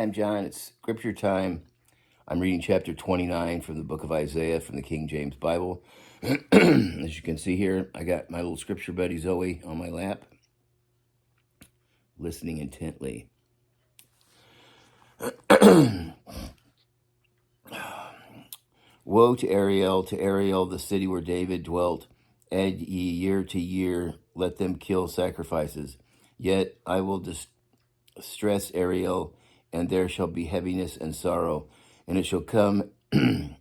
I'm John. It's scripture time. I'm reading chapter 29 from the book of Isaiah from the King James Bible. As you can see here, I got my little scripture buddy Zoe on my lap, listening intently. Woe to Ariel, the city where David dwelt. Add ye year to year, let them kill sacrifices. Yet I will distress Ariel, and there shall be heaviness and sorrow. And it shall come, and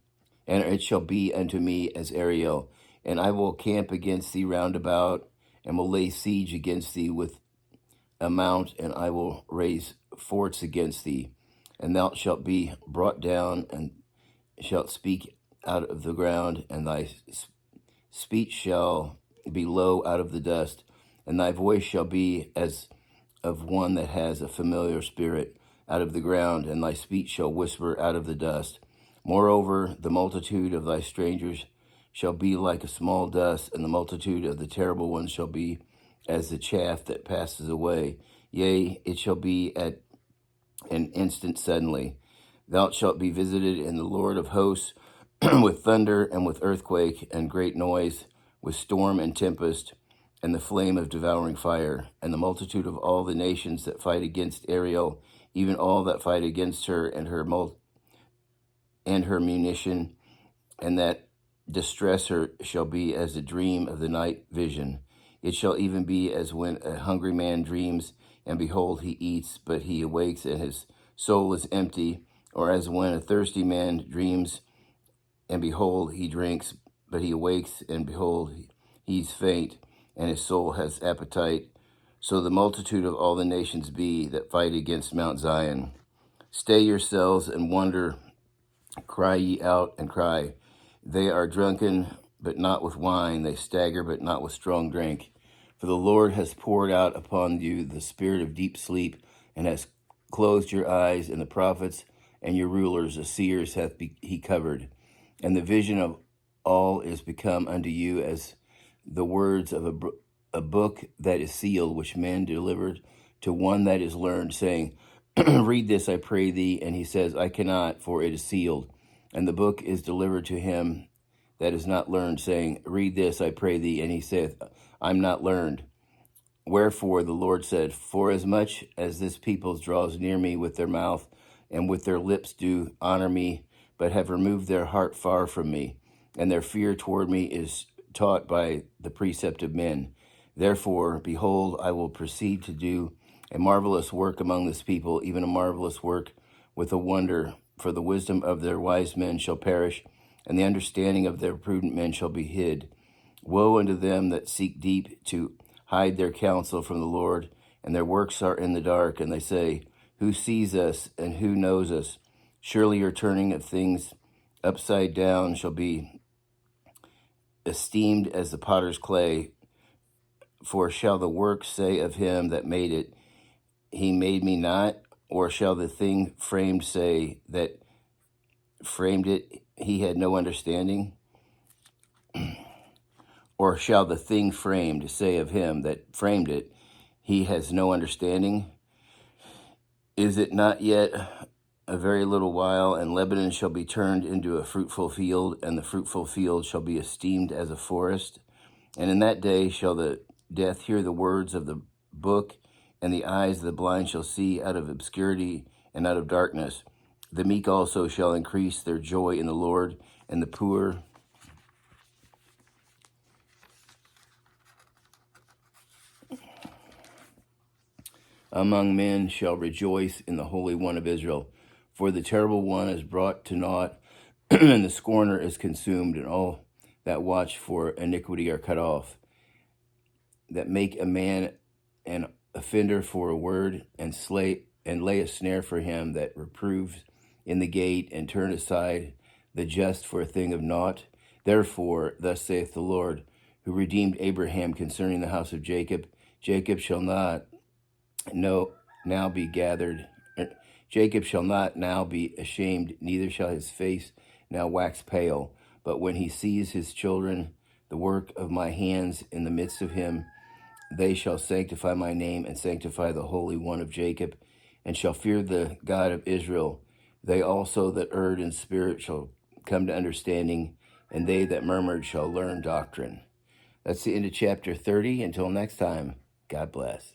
it shall be unto me as Ariel. And I will camp against thee round about, and will lay siege against thee with a mount, and I will raise forts against thee. And thou shalt be brought down, and shalt speak out of the ground, and thy speech shall be low out of the dust, and thy voice shall be as of one that has a familiar spirit out of the ground, and thy speech shall whisper out of the dust. Moreover, the multitude of thy strangers shall be like a small dust, and the multitude of the terrible ones shall be as the chaff that passes away. Yea, it shall be at an instant suddenly. Thou shalt be visited in the Lord of hosts with thunder and with earthquake and great noise, with storm and tempest, and the flame of devouring fire, and the multitude of all the nations that fight against Ariel, even all that fight against her and her munition, and that distress her shall be as a dream of the night vision. It shall even be as when a hungry man dreams, and behold, he eats, but he awakes, and his soul is empty, or as when a thirsty man dreams, and behold, he drinks, but he awakes, and behold, he's faint, and his soul has appetite. So the multitude of all the nations be that fight against Mount Zion. Stay yourselves and wonder, cry ye out and cry. They are drunken, but not with wine. They stagger, but not with strong drink. For the Lord has poured out upon you the spirit of deep sleep, and has closed your eyes, and the prophets and your rulers, the seers, hath he covered. And the vision of all is become unto you as the words of a book that is sealed, which men delivered to one that is learned, saying, Read this, I pray thee. And he says, I cannot, for it is sealed. And the book is delivered to him that is not learned, saying, Read this, I pray thee. And he saith, I'm not learned. Wherefore the Lord said, Forasmuch as this people draws near me with their mouth, and with their lips do honor me, but have removed their heart far from me, and their fear toward me is taught by the precept of men. Therefore, behold, I will proceed to do a marvelous work among this people, even a marvelous work with a wonder. For the wisdom of their wise men shall perish, and the understanding of their prudent men shall be hid. Woe unto them that seek deep to hide their counsel from the Lord, and their works are in the dark, and they say, Who sees us, and who knows us? Surely your turning of things upside down shall be esteemed as the potter's clay. For shall the work say of him that made it, He made me not? Or shall the thing framed say that framed it, he had no understanding? Or shall the thing framed say of him that framed it, he has no understanding? Is it not yet a very little while, and Lebanon shall be turned into a fruitful field, and the fruitful field shall be esteemed as a forest? And in that day shall the deaf hear the words of the book, and the eyes of the blind shall see out of obscurity and out of darkness. The meek also shall increase their joy in the Lord, and the poor among men shall rejoice in the Holy One of Israel. For the terrible one is brought to naught, and the scorner is consumed, and all that watch for iniquity are cut off, that make a man an offender for a word, and lay a snare for him that reproves in the gate, and turn aside the just for a thing of naught. Therefore, thus saith the Lord, who redeemed Abraham concerning the house of Jacob, Jacob shall not now be gathered. Jacob shall not now be ashamed, neither shall his face now wax pale. But when he sees his children, the work of my hands in the midst of him, they shall sanctify my name and sanctify the Holy One of Jacob. and shall fear the God of Israel. They also that erred in spirit shall come to understanding, and they that murmured shall learn doctrine. That's the end of chapter 30. Until next time, God bless.